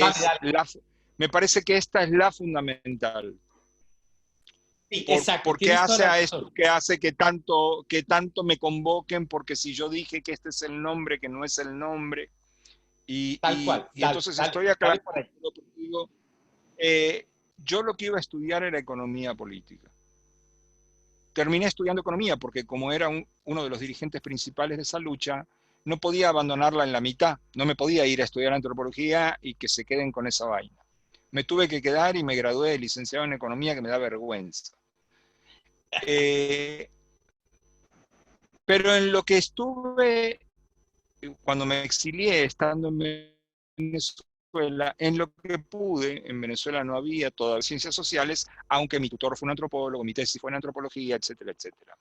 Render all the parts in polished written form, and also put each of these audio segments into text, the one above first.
Dale, es dale. me parece que esta es la fundamental. Sí, exacto, ¿Por qué tienes toda hace la a razón. esto? ¿Qué hace que tanto me convoquen? Porque si yo dije que este es el nombre, que no es el nombre, Tal cual, y dale, entonces dale, estoy dale por aclarando, ahí. porque digo, eh, yo lo que iba a estudiar era economía política. Terminé estudiando economía porque como era uno de los dirigentes principales de esa lucha, no podía abandonarla en la mitad, no me podía ir a estudiar antropología y que se queden con esa vaina. Me tuve que quedar y me gradué de licenciado en economía, que me da vergüenza. Eh, pero en lo que estuve, cuando me exilié estando en Venezuela, en lo que pude, en Venezuela no había todavía ciencias sociales, aunque mi tutor fue un antropólogo, mi tesis fue en antropología, etcétera, etcétera.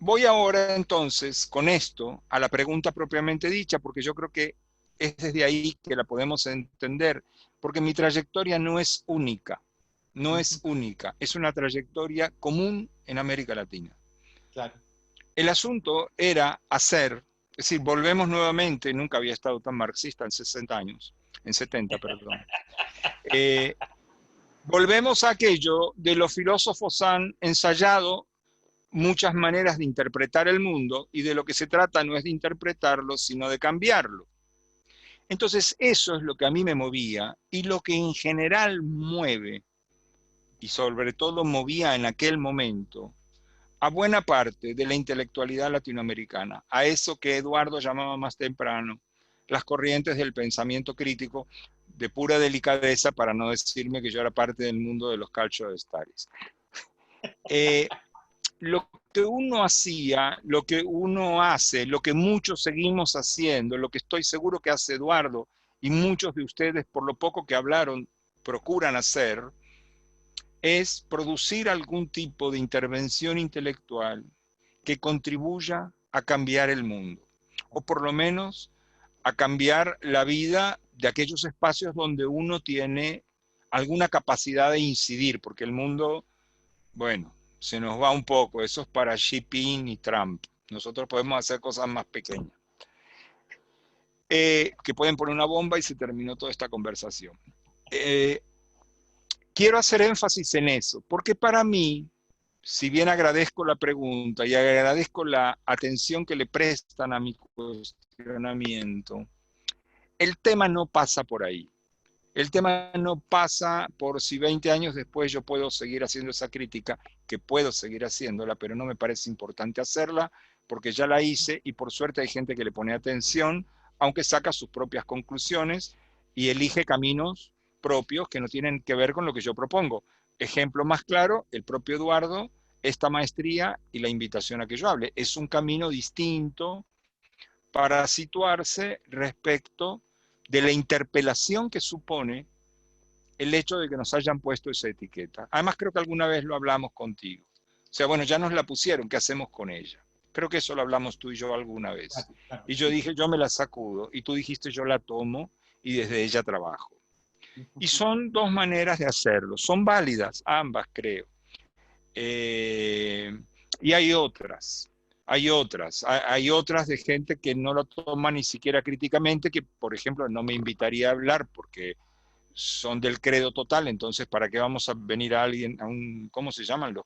Voy ahora entonces con esto a la pregunta propiamente dicha, porque yo creo que es desde ahí que la podemos entender, porque mi trayectoria no es única, no es única, es una trayectoria común en América Latina. Claro. El asunto era hacer, es decir, volvemos nuevamente, nunca había estado tan marxista en 60 años, en 70, perdón. Eh, Volvemos a aquello de los filósofos han ensayado muchas maneras de interpretar el mundo y de lo que se trata no es de interpretarlo, sino de cambiarlo. Entonces eso es lo que a mí me movía y lo que en general mueve, y sobre todo movía en aquel momento, a buena parte de la intelectualidad latinoamericana, a eso que Eduardo llamaba más temprano las corrientes del pensamiento crítico de pura delicadeza, para no decirme que yo era parte del mundo de los calcio de Staris. Lo que uno hacía, lo que uno hace, lo que muchos seguimos haciendo, lo que estoy seguro que hace Eduardo y muchos de ustedes, por lo poco que hablaron, procuran hacer, es producir algún tipo de intervención intelectual que contribuya a cambiar el mundo, o por lo menos a cambiar la vida de aquellos espacios donde uno tiene alguna capacidad de incidir, porque el mundo, bueno, se nos va un poco, eso es para Xi Jinping y Trump. Nosotros podemos hacer cosas más pequeñas, que pueden poner una bomba y se terminó toda esta conversación. Eh, Quiero hacer énfasis en eso, porque para mí, si bien agradezco la pregunta y agradezco la atención que le prestan a mi cuestionamiento, el tema no pasa por ahí. El tema no pasa por si 20 años después yo puedo seguir haciendo esa crítica, que puedo seguir haciéndola, pero no me parece importante hacerla porque ya la hice y por suerte hay gente que le pone atención, aunque saca sus propias conclusiones y elige caminos propios que no tienen que ver con lo que yo propongo. Ejemplo más claro, el propio Eduardo, esta maestría y la invitación a que yo hable. Es un camino distinto para situarse respecto de la interpelación que supone el hecho de que nos hayan puesto esa etiqueta. Además, creo que alguna vez lo hablamos contigo. O sea, bueno, ya nos la pusieron, ¿qué hacemos con ella? Creo que eso lo hablamos tú y yo alguna vez. Claro, claro, Y yo sí. dije, yo me la sacudo. Y tú dijiste, yo la tomo y desde ella trabajo. Y son dos maneras de hacerlo. Son válidas, ambas, creo. Eh, y hay otras de gente que no lo toma ni siquiera críticamente, que por ejemplo no me invitaría a hablar porque son del credo total, entonces ¿para qué vamos a venir a alguien, a un, ¿cómo se llaman los?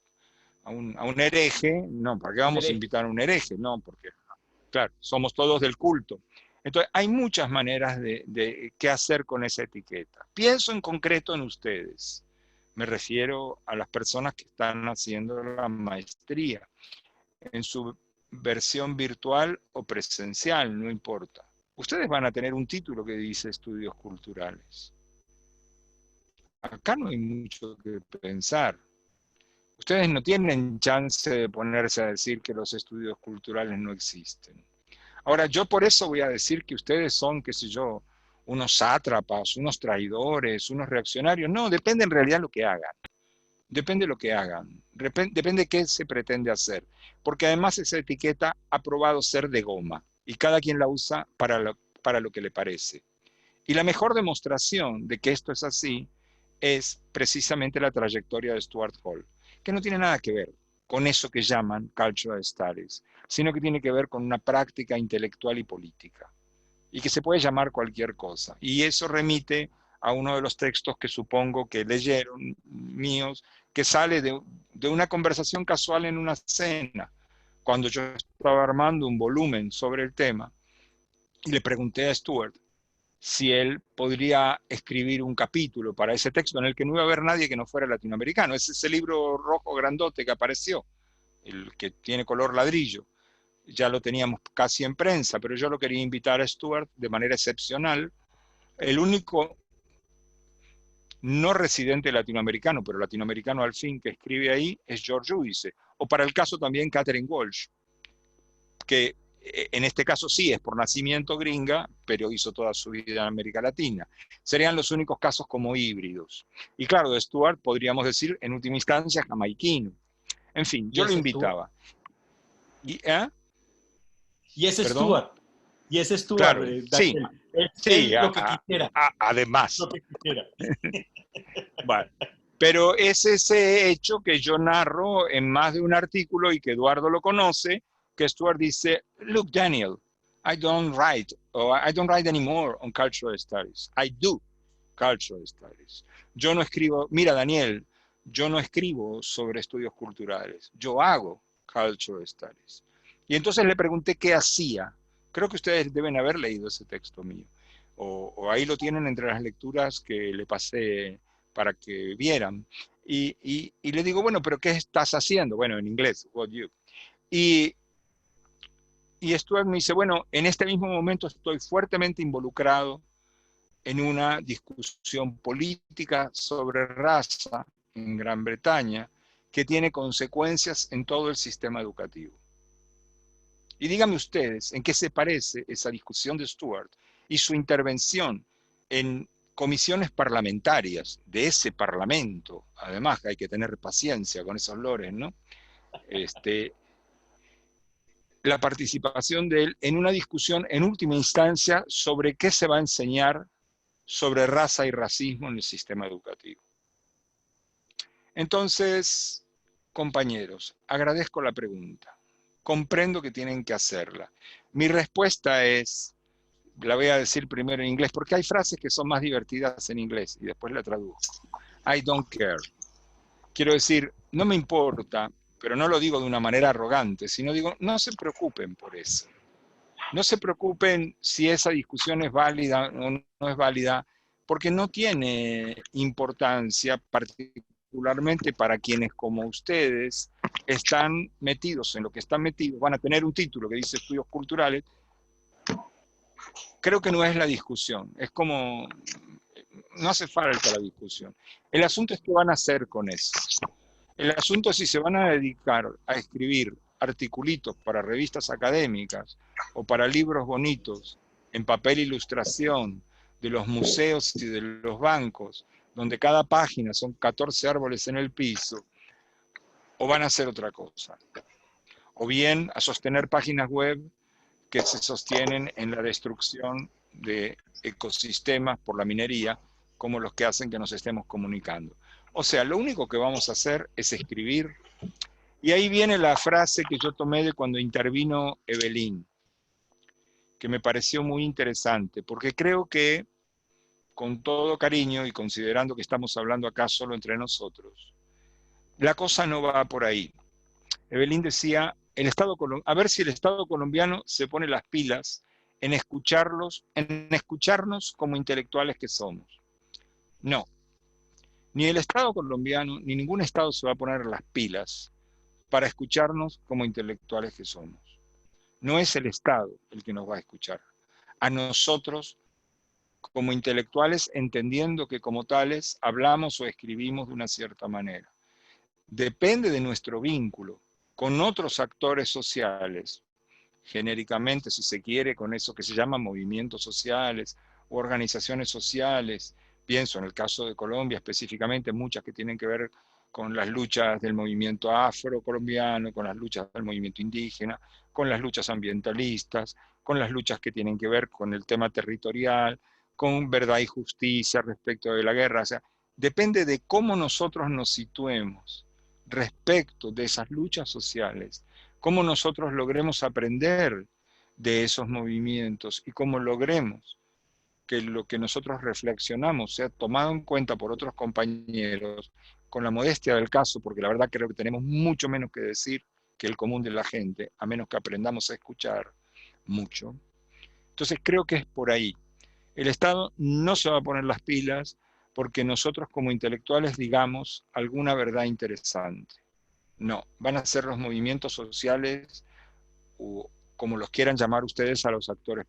A un hereje? No, ¿para qué Un vamos a hereje. invitar a un hereje? No, porque, claro, somos todos del culto. Entonces, hay muchas maneras de qué hacer con esa etiqueta. Pienso en concreto en ustedes. Me refiero a las personas que están haciendo la maestría en su versión virtual o presencial, no importa. Ustedes van a tener un título que dice estudios culturales. Acá no hay mucho que pensar. Ustedes no tienen chance de ponerse a decir que los estudios culturales no existen. Ahora, yo por eso voy a decir que ustedes son, qué sé yo, unos sátrapas, unos traidores, unos reaccionarios. No, depende en realidad de lo que hagan. Depende de lo que hagan. Depende de qué se pretende hacer. Porque además esa etiqueta ha probado ser de goma y cada quien la usa para lo que le parece. Y la mejor demostración de que esto es así es precisamente la trayectoria de Stuart Hall, que no tiene nada que ver con eso que llaman cultural studies, sino que tiene que ver con una práctica intelectual y política. y que se puede llamar cualquier cosa. Y eso remite a uno de los textos que supongo que leyeron míos, que sale de una conversación casual en una cena, cuando yo estaba armando un volumen sobre el tema, y le pregunté a Stuart si él podría escribir un capítulo para ese texto en el que no iba a haber nadie que no fuera latinoamericano. Es ese libro rojo grandote que apareció, el que tiene color ladrillo. Ya lo teníamos casi en prensa, pero yo lo quería invitar a Stuart de manera excepcional. El único no residente latinoamericano, pero latinoamericano al fin, que escribe ahí es George Udice. O para el caso también Catherine Walsh, que en este caso sí es por nacimiento gringa, pero hizo toda su vida en América Latina. Serían los únicos casos como híbridos. Y claro, de Stuart podríamos decir, en última instancia, jamaiquino. En fin, yo lo invitaba. Y ese ¿Perdón? Stuart. Y ese Stuart, Claro, sí. Daniel. Es Sí, él lo que quisiera. además. Lo que quisiera. Vale. Pero es ese hecho que yo narro en más de un artículo y que Eduardo lo conoce, que Stuart dice, look, Daniel, I don't write anymore on cultural studies. I do cultural studies. Yo no escribo, mira, Daniel, yo no escribo sobre estudios culturales, yo hago cultural studies. Y entonces le pregunté qué hacía. Creo que ustedes deben haber leído ese texto mío. O ahí lo tienen entre las lecturas que le pasé para que vieran. Y le digo, bueno, pero ¿qué estás haciendo? Bueno, en inglés, what you. Y Stuart me dice, bueno, en este mismo momento estoy fuertemente involucrado en una discusión política sobre raza en Gran Bretaña que tiene consecuencias en todo el sistema educativo. Y díganme ustedes, ¿en qué se parece esa discusión de Stuart y su intervención en comisiones parlamentarias de ese parlamento? Además, que hay que tener paciencia con esos lores, ¿no? La participación de él en una discusión en última instancia sobre qué se va a enseñar sobre raza y racismo en el sistema educativo. Entonces, compañeros, agradezco la pregunta. Comprendo que tienen que hacerla. Mi respuesta es, la voy a decir primero en inglés, porque hay frases que son más divertidas en inglés y después la traduzco. I don't care. Quiero decir, no me importa, pero no lo digo de una manera arrogante, sino digo, no se preocupen por eso. No se preocupen si esa discusión es válida o no es válida, porque no tiene importancia particularmente para quienes como ustedes están metidos en lo que están metidos, van a tener un título que dice estudios culturales. Creo que no es la discusión, es como, no hace falta la discusión. El asunto es qué van a hacer con eso. El asunto es si se van a dedicar a escribir articulitos para revistas académicas o para libros bonitos en papel ilustración de los museos y de los bancos, donde cada página son 14 árboles en el piso, o van a hacer otra cosa. O bien a sostener páginas web que se sostienen en la destrucción de ecosistemas por la minería, como los que hacen que nos estemos comunicando. O sea, lo único que vamos a hacer es escribir. Y ahí viene la frase que yo tomé de cuando intervino Evelyn, que me pareció muy interesante, porque creo que, con todo cariño y considerando que estamos hablando acá solo entre nosotros, la cosa no va por ahí. Evelyn decía, a ver si el Estado colombiano se pone las pilas en escucharnos como intelectuales que somos. No, ni el Estado colombiano, ni ningún Estado se va a poner las pilas para escucharnos como intelectuales que somos. No es el Estado el que nos va a escuchar. A nosotros, como intelectuales, entendiendo que como tales hablamos o escribimos de una cierta manera. Depende de nuestro vínculo con otros actores sociales, genéricamente, si se quiere, con eso que se llama movimientos sociales o organizaciones sociales. Pienso en el caso de Colombia específicamente, muchas que tienen que ver con las luchas del movimiento afrocolombiano, con las luchas del movimiento indígena, con las luchas ambientalistas, con las luchas que tienen que ver con el tema territorial, con verdad y justicia respecto de la guerra. O sea, depende de cómo nosotros nos situemos respecto de esas luchas sociales, cómo nosotros logremos aprender de esos movimientos y cómo logremos que lo que nosotros reflexionamos sea tomado en cuenta por otros compañeros, con la modestia del caso, porque la verdad creo que tenemos mucho menos que decir que el común de la gente, a menos que aprendamos a escuchar mucho. Entonces creo que es por ahí. El Estado no se va a poner las pilas porque nosotros como intelectuales digamos alguna verdad interesante. No, van a ser los movimientos sociales, o como los quieran llamar ustedes, a los actores